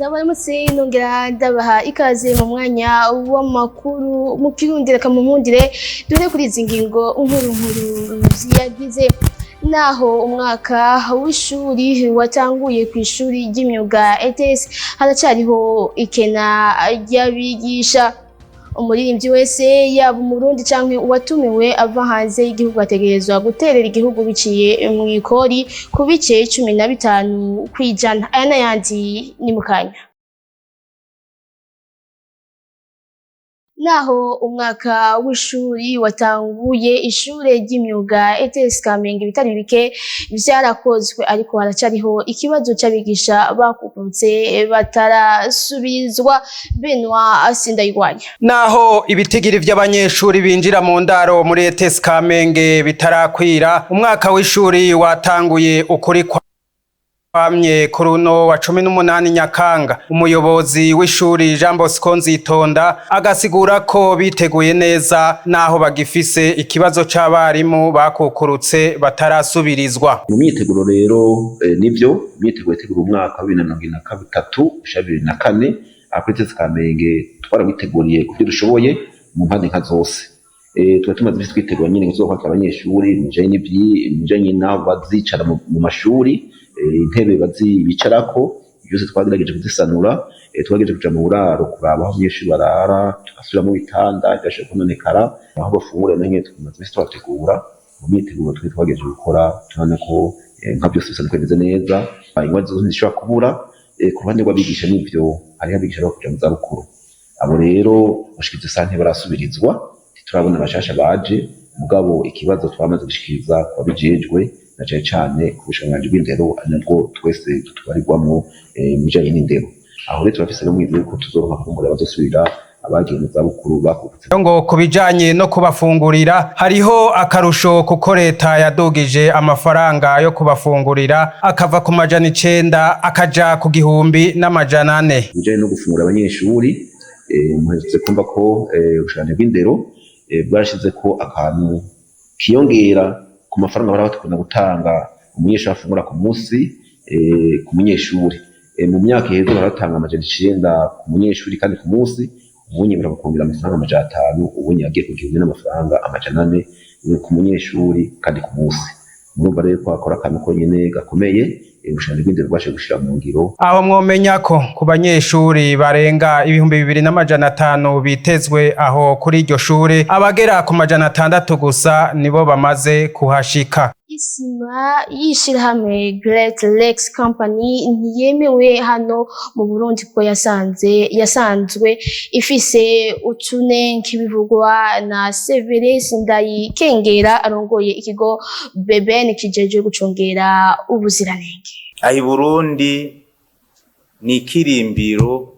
Ndabamutse nongera ndabaha ikaze mu mwanya w'amakuru mu kirundira kamunkundire dure kuri izi ngingo nkuru ziyagize naho umwaka w'ishuri watanguye ku ishuri ry'imyuga ETS haracariho ikena ry'abigisha. Umuririmbyi wese yaba umurundi canke uwatumiwe ava hanze y'igihugu ategerezwa guterera igihugu biciye mu ikori ku bice 15 kwijana. Aya n'ayandi ni mukanya. Naho umwaka w'ishuri watanguye ishure ry'imyuga ETS Kamenge bitari bike vyarakozwe, ariko haracariho ikibazo c'abigisha bakuvutse batarasubirizwa. Benoit Sindayigwanya. Naho ibitigiri vy'abanyeshuri binjira mu ndaro muri ETS Kamenge bitarakwira, umwaka w'ishuri watanguye ukuri kwamye kuruno wa 18 Nyakanga. Umuyobozi w'ishuri Jean Bosco Nzitonda agasigura ko biteguye neza naho bagifise ikibazo c'abarimu bakukurutse batarasubirizwa. Mu myiteguro rero nivyo myiteguro itegura umwaka wa 2023-2024 ETS Kamenge twarabiteguriye kuvyo dushoboye mu mpande nka zose. Tuba tumaze twitegura nyine kuzokwakira abanyeshuri mujanye n'abo bazicara mu mashuri, intebe bicarako byose twagerageje kuzisanura. Twagerageje kuja mu buraro kuraba aho abanyeshuri barara, tugasubira mu bitanda byashoboye kunonekara, aho bafungura nange tumaze twategura mu myiteguro twagerageje gukora. Tubona ko nka byose bisanzwe bimeze neza, ingwara zose zishobora kubura. Ku ruhande rw'abigisha n'ivyo hariho abigisha bakuja mu zabukuru, abo rero bashikiriza sante barasubirizwa, turabona abashasha baje, mugabo ikibazo twamaze gushikiriza kwabijejwe na cyane ku bushobozi bw'indero, nabwo twese tubarirwamo bijanye n'indero. Aho rero turafise no mwizeye ko tuzoroha kumbura bazosubira abagiye mu zabukuru bakuvutse. Ngo kubijanye no kubafungurira hariho akarusho kuko leta yadugije amafaranga yo kubafungurira akava ku 900 akaja ku 1400. Bijanye no gufungura abanyeshuri, muhetse kumva ko ubushobozi bw'indero bwashize ko akantu kiyongera ku mafaranga bara batukunda gutanga umunyeshuri afungura ku munsi ku munyeshuri. Mu myaka iheze baratanga 900 ku munyeshuri kandi ku munsi, ubunye barakumbira amafaranga 500, ubunye agiye kugira n'amafaranga 400 ku munyeshuri kandi ku munsi. Murumva rero ko akora akantu ko nyene gakomeye ubushobozi bw'indero bwashe gushira mu ngiro. Aho mwomenya ko ku banyeshuri barenga 2500 bitezwe aho kuri iryo shure, abagera ku 600 gusa nibo bamaze kuhashika. Isima y'ishirahamwe Great Lakes Company ntiyemewe hano mu Burundi ko yasanzwe ifise utunenke bivugwa na Severus Ndayikengera arongoye ikigo BBN kijeje gucungera ubuziranenge. Ahi Burundi ni ikirimbiro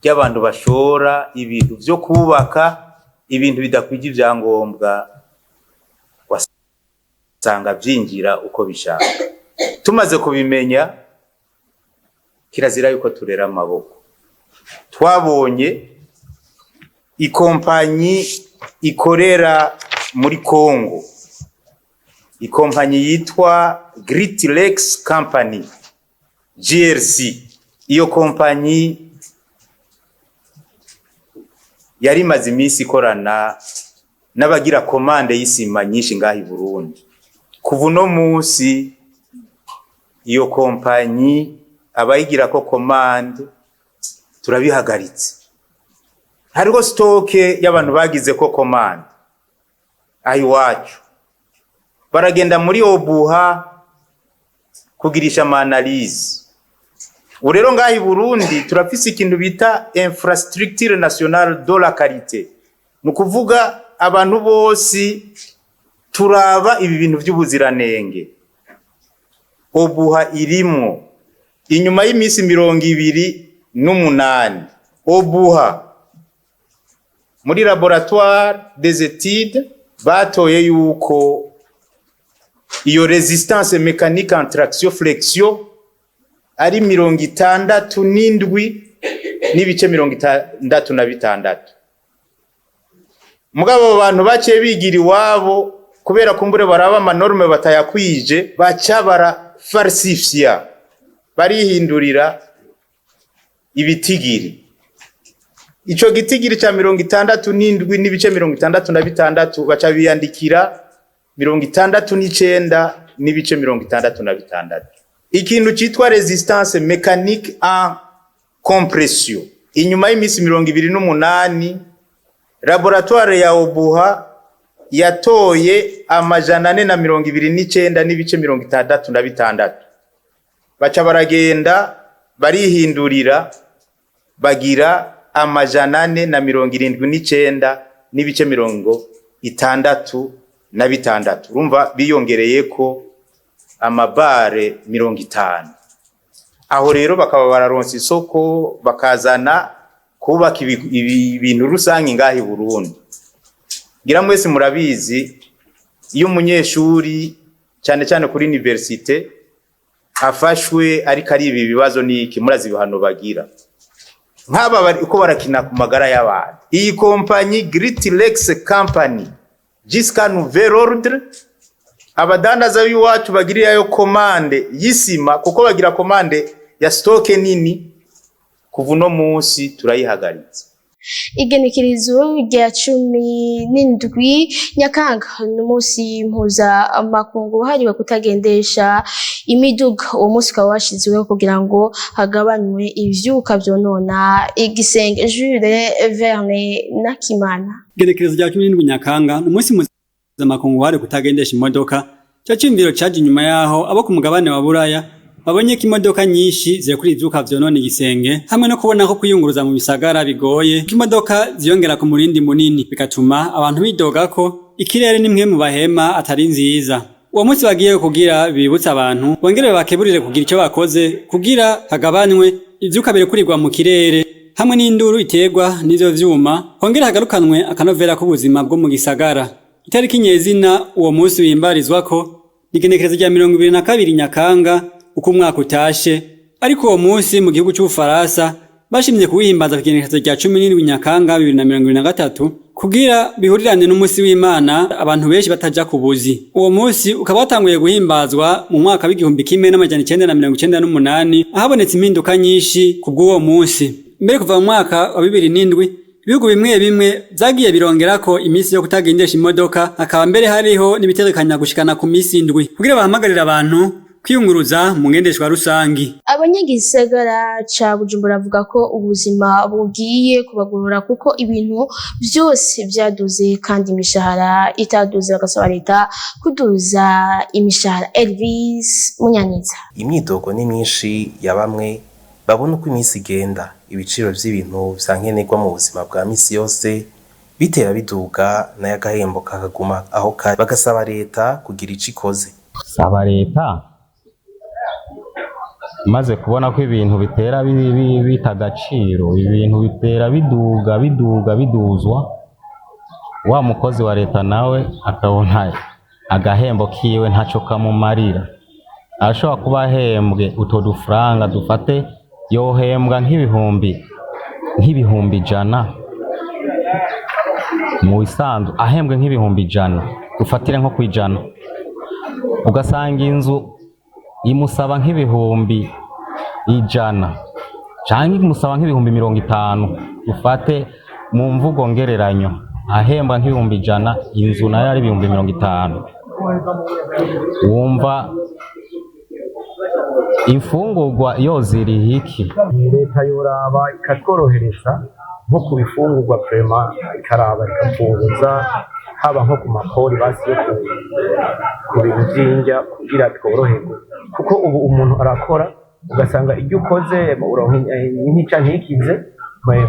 ry'abantu bashora ibintu vyo kubaka, ibintu bidakwije ivyangombwa wasanga vyinjira uko bishaka. Tumaze kubimenya, kirazira yuko turera amaboko. Twabonye ikompanyi ikorera muri Kongo, ikompanyi yitwa Great Lakes Company GLC. Iyo kompanyi yari maze iminsi ikorana n'abagira komande y'isima nyinshi ngahi Burundi. Kuva uno munsi iyo kompanyi abayigira ko komande turabihagaritse. Hariho stoke y'abantu bagize ko komande ahi wacu, baragenda muri Obuha kugirisha analyse. Urero ngahi Burundi turafise ikintu bita infrastructure nationale de la qualité, nukuvuga abantu bose turaba ibi bintu by'ubuziranenge. Obuha irimo inyuma y'imisi 28 Obuha muri laboratoire des études batoye yuko iyo resistance mécanique en traction flexion ari 67 n'ibice 66. Mugabo abantu baciye bigira iwabo kubera kumbure baraba amanorme batayakwije, baca bara falsifia barihindurira ibitigiri. Ico gitigiri ca 67 n'ibice 66 baca biyandikira 69 n'ibice 66. Ikintu citwa resistance mécanique en compression. Inyuma y'imisi 28 laboratoire ya Obuha yatoye 429 n'ibice 66. Baca baragenda barihindurira bagira 479 n'ibice 66. Urumva biyongereyeko amabare 50. Aho rero bakaba bararonsa isoko bakazana kubaka ibintu rusange ngahi Burundi. Ngira mwese murabizi iyo umunyeshuri cyane cyane kuri universite afashwe ariko ari ibi bibazo niki murazi bihano bagira. Nk'aba bari uko barakina ku magara y'abantu. Iyi kompanyi Great Lakes Company jusqu'à nouvel ordre abadandaza b'iwacu bagiriyayo komande y'isima kuko bagira komande ya stoke nini kuva no munsi turayihagaritse. Igenekerezo rya 17 Nyakanga n'umunsi mpuza amakungu hariwe kutagendesha imiduga. Uwo munsi ukaba washizweho kugira ngo hagabanywe ivyuka vyonona igisenge. Jules Verne Nakimana. Igenekerezo rya 17 Nyakanga n'umunsi mpuza amakungu hariwe kutagendesha imodoka. Cyo cyumviro caje nyuma yaho abo ku mugabane wa Buraya babonye ko imodoka nyinshi zirekura ivyuka vyonona igisenge hamwe no kubona ko kuyunguruza mu bisagara bigoye ko imodoka ziyongera ku murindi munini bigatuma abantu bidoga ko ikirere nimwe mu bahema atari nziza. Uwo munsi bagiye kugira bibutsa abantu bongere bakeburire kugira icyo bakoze kugira hagabanywe ivyuka birekurirwa mu kirere hamwe n'induru iterwa n'ivyo vyuma hongere hagarukanwe akanovera k'ubuzima bwo mu gisagara. Itariki nyezina uwo munsi wimbarizwako igenekerezo rya 22 Nyakanga uko umwaka utashe, ariko uwo munsi mu gihugu cy'Ubufaransa bashimye kuwihimbaza ku igenekerezo rya 17 Nyakanga 2023 kugira bihurirane n'umunsi w'Imana abantu benshi bataja ku buzi. Uwo munsi ukaba watanguye guhimbazwa mu mwaka w'igihumbi kimwe n'amajana 1998 ahabonetse impinduka nyinshi kubw'uwo munsi. Mbere kuva mu mwaka wa 2007 ibihugu bimwe bimwe vyagiye birongerako imisi yo kutagendesha imodoka, hakaba mbere hariho n'ibiterekanya gushikana ku misi 7 kugira bahamagarira abantu kwiyunguruza mu ngendeshwa rusangi. Abanyagisagara ca Bujumbura avuga ko ubuzima bugiye kubagorora kuko ibintu vyose vyaduze kandi imishahara itaduze, bagasaba leta kuduza imishahara. Elvis Munyaneza. Imyidogo ni myinshi ya bamwe babona uko imisi igenda ibiciro vy'ibintu vyankenerwa mu buzima bwa misi yose bitera biduga nayo agahembo kakaguma aho kari, bagasaba leta kugira ico ikoze. Saba leta maze kubona ko ibintu bitera bita agaciro, ibintu bitera biduzwa, wa mukozi wa leta nawe akabona agahembo kiwe ntaco kamumarira. Ashobora kuba ahembwe uto dufaranga dufate yohembwa nk'ibihumbi 100 mu isanzu, ahembwe nk'ibihumbi 100 dufatire nko kwijana, ugasanga inzu imusaba nk'ibihumbi 100 canke imusaba nk'ibihumbi 50 dufate mu mvugo ngereranyo, ahembwa nk'ibihumbi 100 inzu nayo ari ibihumbi 50. Wumva imfungurwa yoziri hiki leta yoraba ikatworohereza nko ku bifungurwa prema ikaraba ikafunguza haba nko ku makori basiye ku bintu by'indya kugira tworoherwe, kuko ubu umuntu arakora ugasanga ibyo ukoze nk'icya ntikize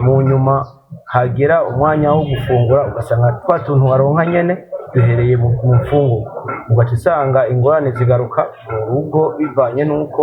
mu nyuma hagera umwanya wo gufungura ugasanga twa tuntu waronka nyene duhereye mu mfungurwa, ugaca usanga ingorane zigaruka mu rugo bivanye n'uko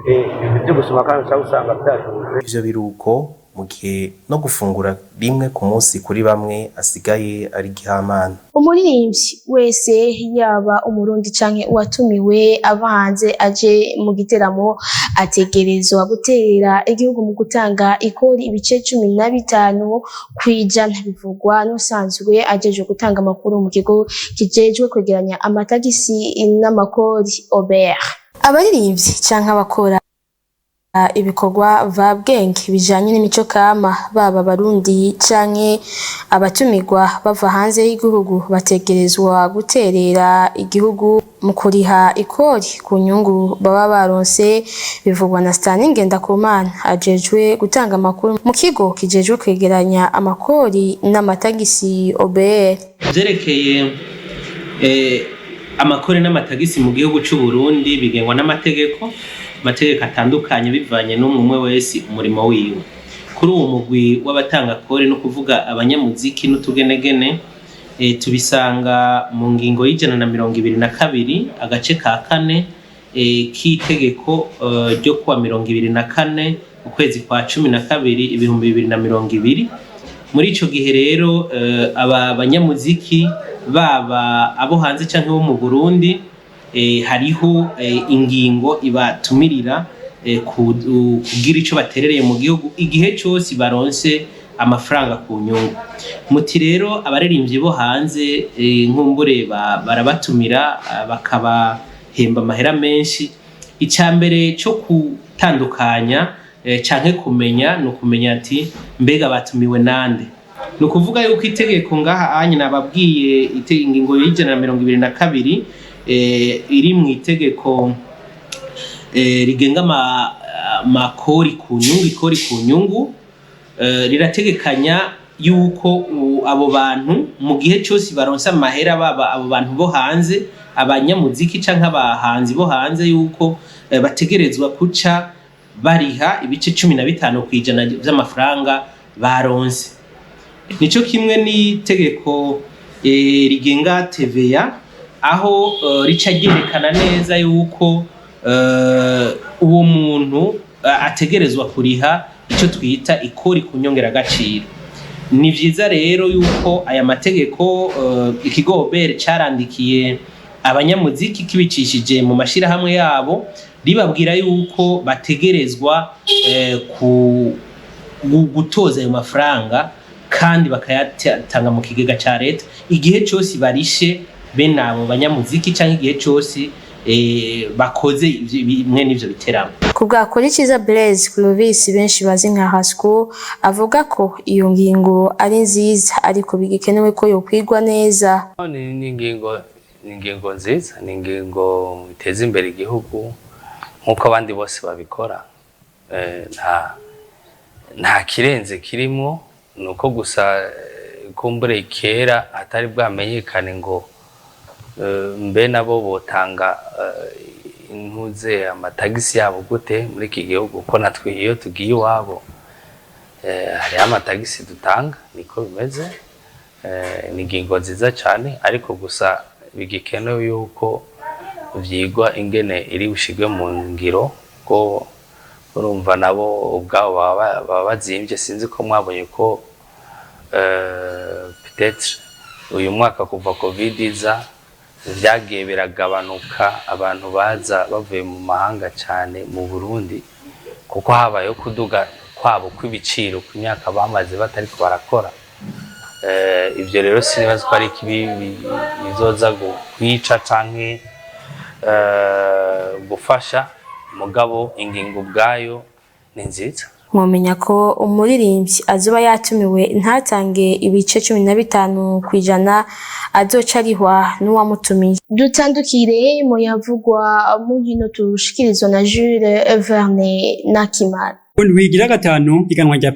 ibintu byo gusoma kandi usanga byaduze. Ivyo biruko mu gihe no gufungura rimwe ku munsi kuri bamwe asigaye ari gihamana. Umuririmbyi wese yaba umurundi canke uwatumiwe ava hanze aje mu giteramo ategerezwa gutera igihugu mu gutanga ikori ibice 15 kwijana, bivugwa n'usanzwe ajeje gutanga amakuru mu kigo kijejwe kwegeranya amatagisi n'amakori Obert. Abaririmbyi canke abakora ibikorwa vabwenge bijanye n'imico kama baba barundi canke abatumirwa bava hanze y'igihugu bategerezwa guterera igihugu mu kuriha ikori ku nyungu baba baronse bivugwa na Stanley Ngendakumana ajejwe gutanga amakuru mu kigo kijejwe kwegeranya amakori n'amatagisi OBR. Vyerekeye amakori n'amatagisi mu gihugu c'u Burundi bigengwa n'amategeko atandukanye bivanye n'umwe wese umurimo wiwe. Kuri uwo mugwi w'abatanga kori no kuvuga abanyamuziki n'utugenegene tubisanga mu ngingo y'122 agace ka 4 k'itegeko ryo kuwa 24 ukwezi kwa 12 2020. Muri ico gihe rero aba banyamuziki baba abo hanze canke bo mu Burundi hariho ingingo ibatumirira kugira ico baterereye mu gihugu igihe cyose baronse amafaranga ku nyungu. Muti rero abaririmbyi bo hanze nkumbure barabatumira bakabahemba amahera menshi. Icambere cyo gutandukanya canke kumenya no kumenya ati mbega batumiwe nande. Nukuvuga yuko itegeko ngaha anye nababwiye ingingo y'122 iri mu itegeko rigenga makori ku nyungu ikori ku nyungu rirategekanya yuko abo bantu mu gihe cyose baronse amahera baba abo bantu bo hanze abanyamuziki canke abahanzi bo hanze yuko bategerezwa kuca bariha ibice 15% by'amafaranga baronse. Nico kimwe n'itegeko rigenga TVA aho rica ryerekana neza yuko uwo muntu ategerezwa kuriha icyo twita ikori ku nyongeragaciro. Ni vyiza rero yuko aya mategeko ikigo OBR carandikiye abanyamuziki kibicishije mu mashirahamwe yabo ribabwira yuko bategerezwa gutoza ayo mafaranga kandi bakayatanga mu kigega ca leta igihe cyose barishe bene abo banyamuziki canke igihe cyose bakoze bimwe n'ivyo biteramo. Kubwa Korikiza Blaise Clovis benshi bazi nka Hasco avuga ko iyo ngingo ari nziza ariko bigikenewe ko yo kwigwa neza. Ni ingingo nziza, ni ingingo iteza imbere igihugu nkuko abandi bose babikora. Nta kirenze kirimo, nuko gusa kumbure kera atari bwamenyekane ngo mbe nabo botanga intuze amatagisi yabo gute muri iki gihugu, ko natwe iyo tugiye iwabo hari amatagisi dutanga, niko bimeze. Ni ingingo nziza cyane ariko gusa bigikenewe yuko vyigwa ingene iri bushigwe mu ngiro, ko urumva nabo ubwabo baba bazimvye. Sinzi ko mwabonye ko peut-être uyu mwaka kuva covid iza vyagiye biragabanuka abantu baza bavuye mu mahanga cyane mu Burundi, kuko habayeho kuduga kwabo kw'ibiciro ku myaka bamaze batari ko barakora. Ivyo rero sinibaza ko ari bizoza kwica canke gufasha, mugabo ingingo ubwayo ni nziza. Mwomenya ko umuririmbyi azoba yatumiwe ntatange ibice 15% azoca arihwa n'uwamutumiye. Dutandukire mu yavugwa mu hino tushikirizwa na Jules Verne Nakimana. Wigira gatanu iganwa rya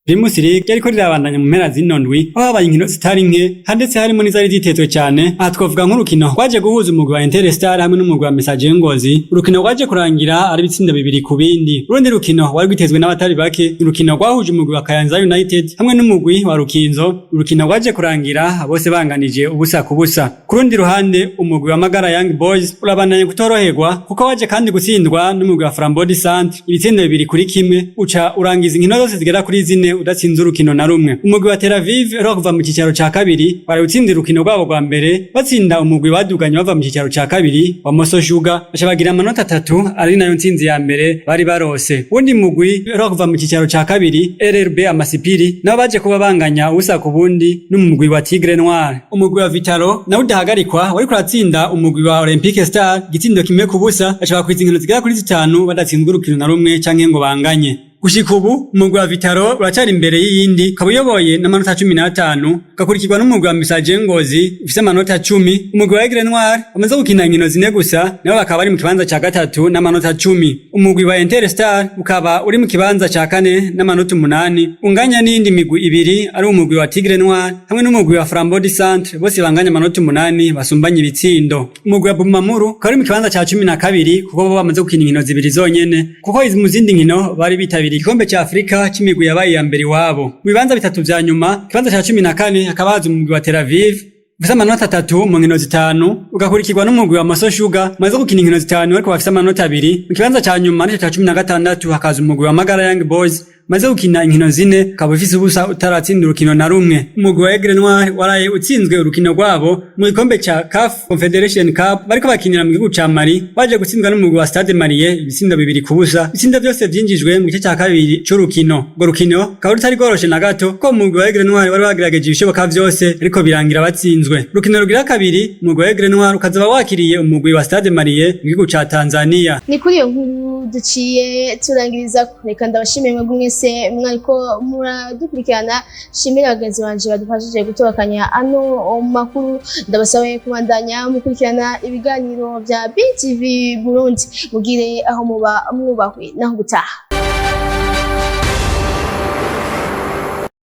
Primus League yariko rirabandanya mu mpera z'inondwi aho habaye inkino zitari nke handetse harimo n'izari zitezwe cyane. Aha twavuga nk'urukino rwaje guhuza umugwi wa Interstar hamwe n'umugwi wa Messager Ngozi. Urukino rwaje kurangira ari bitsinda 2 ku bindi. Urundi rukino wari gwitezwe n'abatari bake, urukino rwahuje umugwi wa Kayanza United hamwe n'umugwi wa Rukinzo. Urukino rwaje kurangira bose banganije ubusa ku busa. Ku rundi ruhande umugwi wa Magara Young Boys urabandanya kutoroherwa kuko waje kandi gutsindwa n'umugwi wa Frambody Centre ibitsinda 2 kuri kimwe, uca urangiza inkino zose zigera kuri zine rumwe udatsinze urukino na rumwe. Umugwi wa Tel Aviv ero kuva mu cicaro ca kabiri bari utsindira urukino rwabo rwa mbere batsinda umugwi baduganye bava mu cicaro ca kabiri wa Moso Sugar baca bagira amanota 3 ari nayo ntsinzi ya mbere bari barose. Undi mugwi ero kuva mu cicaro ca kabiri RRB Amasipiri nabo baje kuba banganya ubusa ku bundi n'umugwi wa Tigre Noir. Umugwi wa Vitaro nawo udahagarikwa wari kuratsinda umugwi wa Olympique Star gitsindo kimwe ku busa baca bakwiza inkino zigera kuri 5 badatsinzwe urukino na rumwe canke ngo banganye. Gushika ubu umugwi wa Vitaro uracari imbere y'iyindi ukaba uyoboye n'amanota 15 ugakurikirwa n'umugwi wa Message Ngozi ufise amanota 10. Umugwi wa Aigle Noir wamaze gukina inkino zine gusa nabo bakaba bari mu kibanza ca gatatu n'amanota 10. Umugwi wa Interstar ukaba uri mu kibanza ca kane n'amanota 8 unganya n'indi migwi ibiri ari umugwi wa Tigre Noir hamwe n'umugwi wa Flambeau du Centre bose banganya amanota 8 basumbanye ibitsindo. Umugwi wa Bumamuru ukaba uri mu kibanza ca 12 kuko bo bamaze gukina inkino zibiri zonyene kuko izi mu zindi nkino bari bitabiriye igikombe ca Afrika c'imigwi yabaye ya mbere wabo. Mu bibanza bitatu vya nyuma kibanza ca 14 hakaba haza umugwi wa Tel Aviv ufise amanota 3 mu nkino 5 ugakurikirwa n'umugwi wa Moso Sugar maze gukina inkino 5 ariko bafise amanota 2. Mu kibanza ca nyuma nico ca 16 hakaza umugwi wa Magara Young Boys maze gukina inkino 4 ukaba ufise ubusa utaratsinda urukino na rumwe. Umugwi wa Aigle Noir waraye utsinzwe urukino rwabo mu gikombe ca CAF Confederation Cup bariko bakinira mu gihugu ca Mali baje gutsindwa n'umugwi wa Stade Malien ibitsindo 2 ku busa. Ibitsindo byose vyinjijwe mu gice ca kabiri c'urukino. Urwo rukino kaba rutari goroshe na gato ko umugwi wa Aigle Noir wari wagerageje ibishoboka vyose ariko birangira batsinzwe. Urukino rugira kabiri umugwi wa Aigle Noir ukaza wakiriye umugwi wa Stade Malien mu gihugu ca Tanzania. Ni kuri iyo nkuru duciye turangiriza reka ndabashimiye mwebwe mwese mwariko muradukurikirana. Shimira abagenzi banje badufashije gutokanya ano makuru. Ndabasabe kubandanya mukurikirana ibiganiro vya BTV Burundi mugire aho muba mwubahwe naho gutaha.